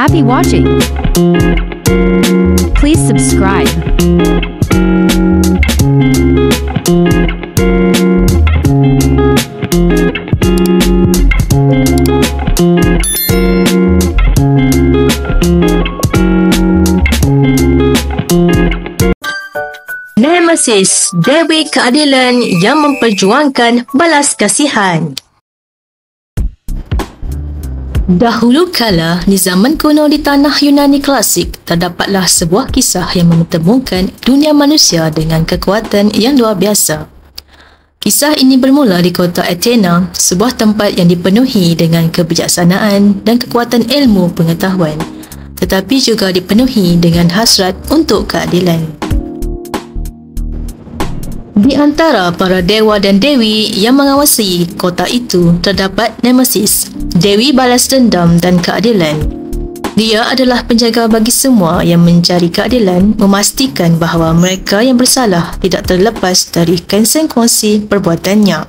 Happy watching. Please subscribe. Nemesis, Dewi Keadilan yang memperjuangkan balas kasihan. Dahulu kala, di zaman kuno di tanah Yunani klasik, terdapatlah sebuah kisah yang mempertemukan dunia manusia dengan kekuatan yang luar biasa. Kisah ini bermula di kota Athena, sebuah tempat yang dipenuhi dengan kebijaksanaan dan kekuatan ilmu pengetahuan, tetapi juga dipenuhi dengan hasrat untuk keadilan. Di antara para dewa dan dewi yang mengawasi kota itu terdapat Nemesis, dewi balas dendam dan keadilan. Dia adalah penjaga bagi semua yang mencari keadilan, memastikan bahawa mereka yang bersalah tidak terlepas dari konsekuensi perbuatannya.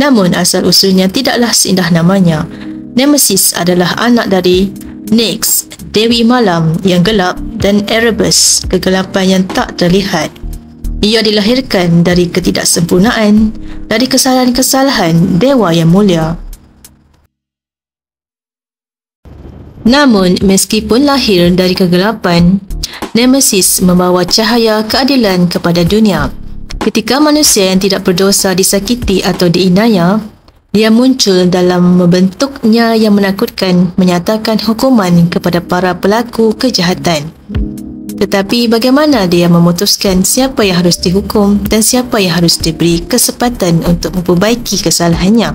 Namun asal-usulnya tidaklah seindah namanya. Nemesis adalah anak dari Nyx, dewi malam yang gelap, dan Erebus, kegelapan yang tak terlihat. Ia dilahirkan dari ketidaksempurnaan, dari kesalahan-kesalahan dewa yang mulia. Namun, meskipun lahir dari kegelapan, Nemesis membawa cahaya keadilan kepada dunia. Ketika manusia yang tidak berdosa disakiti atau diinaya, dia muncul dalam bentuknya yang menakutkan, menyatakan hukuman kepada para pelaku kejahatan. Tetapi bagaimana dia memutuskan siapa yang harus dihukum dan siapa yang harus diberi kesempatan untuk memperbaiki kesalahannya?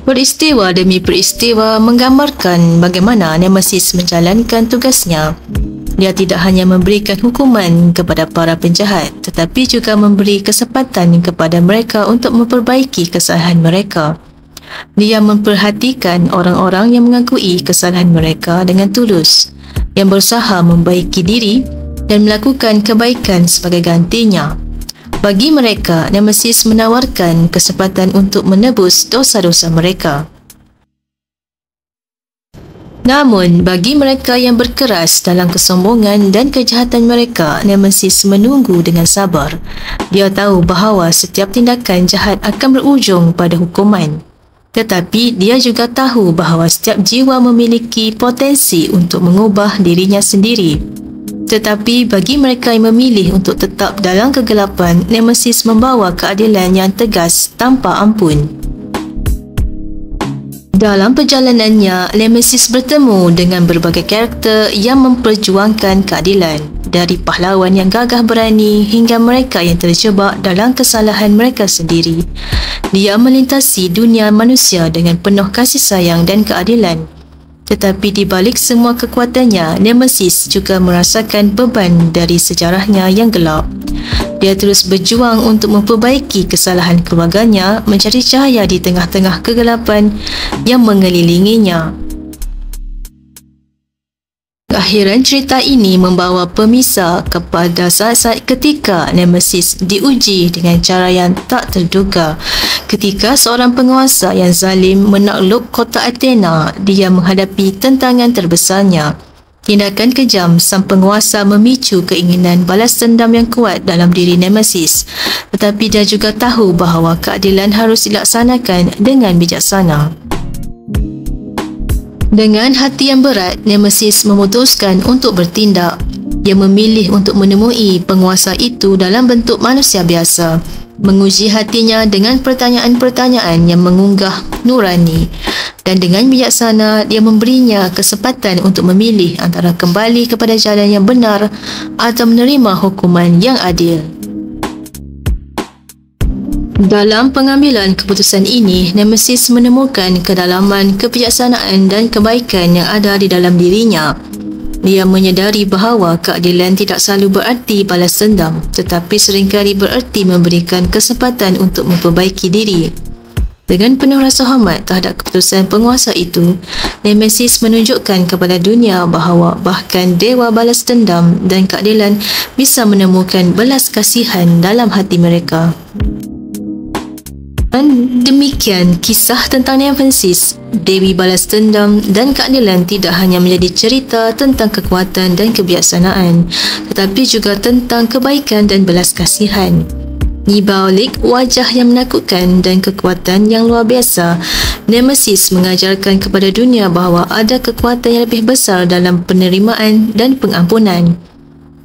Peristiwa demi peristiwa menggambarkan bagaimana Nemesis menjalankan tugasnya. Dia tidak hanya memberikan hukuman kepada para penjahat, tetapi juga memberi kesempatan kepada mereka untuk memperbaiki kesalahan mereka. Dia memperhatikan orang-orang yang mengakui kesalahan mereka dengan tulus, yang berusaha membaiki diri dan melakukan kebaikan sebagai gantinya. Bagi mereka, Nemesis menawarkan kesempatan untuk menebus dosa-dosa mereka. Namun, bagi mereka yang berkeras dalam kesombongan dan kejahatan mereka, Nemesis menunggu dengan sabar. Dia tahu bahawa setiap tindakan jahat akan berujung pada hukuman. Tetapi dia juga tahu bahawa setiap jiwa memiliki potensi untuk mengubah dirinya sendiri. Tetapi bagi mereka yang memilih untuk tetap dalam kegelapan, Nemesis membawa keadilan yang tegas tanpa ampun. Dalam perjalanannya, Nemesis bertemu dengan berbagai karakter yang memperjuangkan keadilan, dari pahlawan yang gagah berani hingga mereka yang terjebak dalam kesalahan mereka sendiri. Dia melintasi dunia manusia dengan penuh kasih sayang dan keadilan. Tetapi di balik semua kekuatannya, Nemesis juga merasakan beban dari sejarahnya yang gelap. Dia terus berjuang untuk memperbaiki kesalahan keluarganya, mencari cahaya di tengah-tengah kegelapan yang mengelilinginya. Akhiran cerita ini membawa pemisah kepada saat-saat ketika Nemesis diuji dengan cara yang tak terduga. Ketika seorang penguasa yang zalim menakluk kota Athena, dia menghadapi tantangan terbesarnya. Tindakan kejam sang penguasa memicu keinginan balas dendam yang kuat dalam diri Nemesis. Tetapi dia juga tahu bahawa keadilan harus dilaksanakan dengan bijaksana. Dengan hati yang berat, Nemesis memutuskan untuk bertindak. Dia memilih untuk menemui penguasa itu dalam bentuk manusia biasa, menguji hatinya dengan pertanyaan-pertanyaan yang mengunggah nurani, dan dengan bijaksana dia memberinya kesempatan untuk memilih antara kembali kepada jalan yang benar atau menerima hukuman yang adil. Dalam pengambilan keputusan ini, Nemesis menemukan kedalaman kebijaksanaan dan kebaikan yang ada di dalam dirinya. Dia menyedari bahawa keadilan tidak selalu berarti balas dendam, tetapi seringkali berarti memberikan kesempatan untuk memperbaiki diri. Dengan penuh rasa hormat terhadap keputusan penguasa itu, Nemesis menunjukkan kepada dunia bahawa bahkan dewa balas dendam dan keadilan bisa menemukan belas kasihan dalam hati mereka. Dan demikian kisah tentang Nemesis, Dewi Balas Dendam dan Keadilan tidak hanya menjadi cerita tentang kekuatan dan kebijaksanaan, tetapi juga tentang kebaikan dan belas kasihan. Di balik wajah yang menakutkan dan kekuatan yang luar biasa, Nemesis mengajarkan kepada dunia bahawa ada kekuatan yang lebih besar dalam penerimaan dan pengampunan.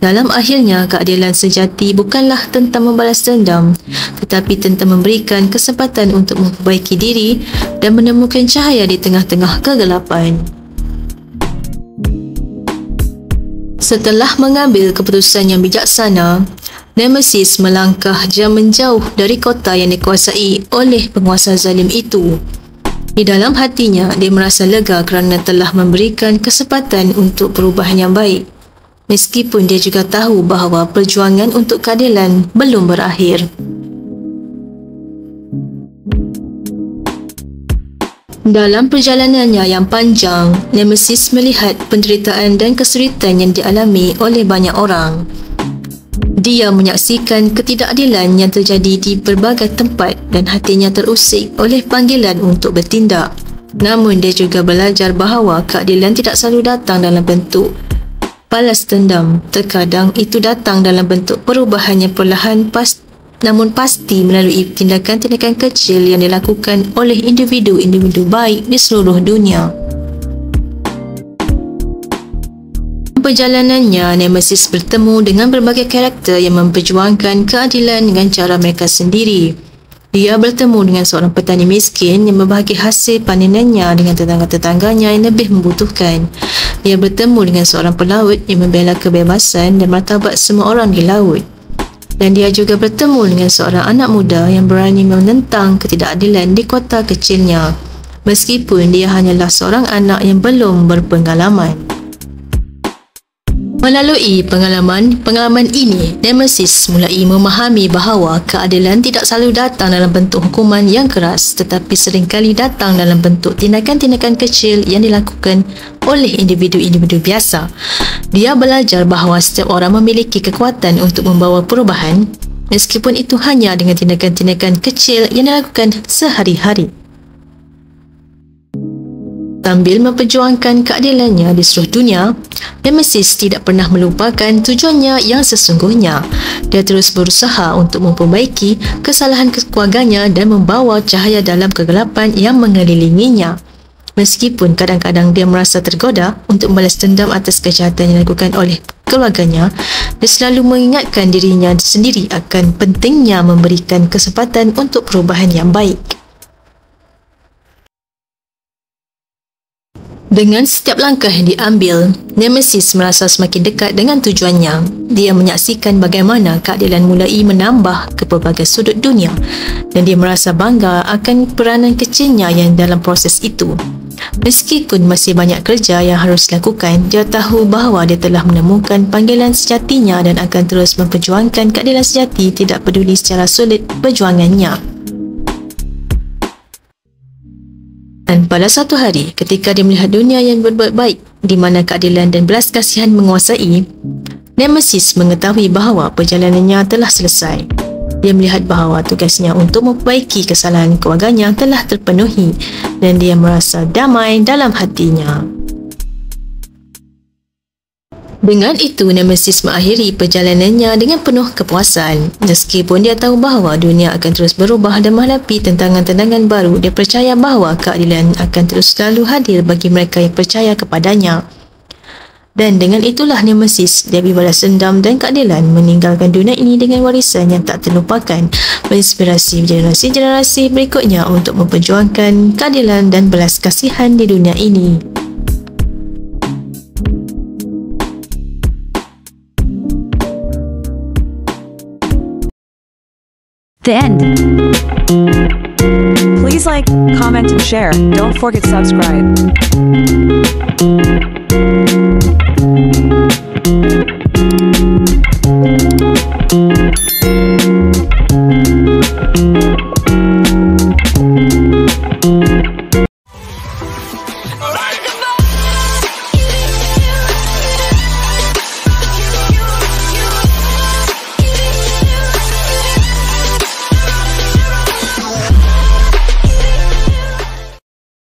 Dalam akhirnya, keadilan sejati bukanlah tentang membalas dendam, tetapi tentang memberikan kesempatan untuk memperbaiki diri dan menemukan cahaya di tengah-tengah kegelapan. Setelah mengambil keputusan yang bijaksana, Nemesis melangkah jauh menjauh dari kota yang dikuasai oleh penguasa zalim itu. Di dalam hatinya, dia merasa lega kerana telah memberikan kesempatan untuk perubahan yang baik. Meskipun dia juga tahu bahawa perjuangan untuk keadilan belum berakhir. Dalam perjalanannya yang panjang, Nemesis melihat penderitaan dan kesulitan yang dialami oleh banyak orang. Dia menyaksikan ketidakadilan yang terjadi di berbagai tempat dan hatinya terusik oleh panggilan untuk bertindak. Namun dia juga belajar bahawa keadilan tidak selalu datang dalam bentuk balas dendam. Terkadang itu datang dalam bentuk perubahan yang perlahan namun pasti melalui tindakan-tindakan kecil yang dilakukan oleh individu-individu baik di seluruh dunia. Perjalanannya, Nemesis bertemu dengan berbagai karakter yang memperjuangkan keadilan dengan cara mereka sendiri. Dia bertemu dengan seorang petani miskin yang membahagi hasil panenannya dengan tetangga-tetangganya yang lebih membutuhkan. Dia bertemu dengan seorang pelaut yang membela kebebasan dan martabat semua orang di laut. Dan dia juga bertemu dengan seorang anak muda yang berani menentang ketidakadilan di kota kecilnya, meskipun dia hanyalah seorang anak yang belum berpengalaman. Melalui pengalaman ini, Nemesis mulai memahami bahawa keadilan tidak selalu datang dalam bentuk hukuman yang keras, tetapi seringkali datang dalam bentuk tindakan-tindakan kecil yang dilakukan oleh individu-individu biasa. Dia belajar bahawa setiap orang memiliki kekuatan untuk membawa perubahan, meskipun itu hanya dengan tindakan-tindakan kecil yang dilakukan sehari-hari. Sambil memperjuangkan keadilannya di seluruh dunia, Nemesis tidak pernah melupakan tujuannya yang sesungguhnya. Dia terus berusaha untuk memperbaiki kesalahan keluarganya dan membawa cahaya dalam kegelapan yang mengelilinginya. Meskipun kadang-kadang dia merasa tergoda untuk membalas dendam atas kejahatan yang dilakukan oleh keluarganya, dia selalu mengingatkan dirinya sendiri akan pentingnya memberikan kesempatan untuk perubahan yang baik. Dengan setiap langkah yang diambil, Nemesis merasa semakin dekat dengan tujuannya. Dia menyaksikan bagaimana keadilan mulai menambah ke pelbagai sudut dunia dan dia merasa bangga akan peranan kecilnya yang dalam proses itu. Meskipun masih banyak kerja yang harus dilakukan, dia tahu bahawa dia telah menemukan panggilan sejatinya dan akan terus memperjuangkan keadilan sejati tidak peduli secara sulit perjuangannya. Dan pada satu hari, ketika dia melihat dunia yang berbuat baik, di mana keadilan dan belas kasihan menguasai, Nemesis mengetahui bahawa perjalanannya telah selesai. Dia melihat bahawa tugasnya untuk memperbaiki kesalahan keluarganya telah terpenuhi dan dia merasa damai dalam hatinya. Dengan itu, Nemesis mengakhiri perjalanannya dengan penuh kepuasan. Meskipun dia tahu bahawa dunia akan terus berubah dan menghadapi tantangan-tantangan baru, dia percaya bahawa keadilan akan terus selalu hadir bagi mereka yang percaya kepadanya. Dan dengan itulah Nemesis, Dewi Balas Dendam dan Keadilan meninggalkan dunia ini dengan warisan yang tak terlupakan, menginspirasi generasi-generasi berikutnya untuk memperjuangkan keadilan dan belas kasihan di dunia ini. The end. Please like, comment and share. Don't forget to subscribe.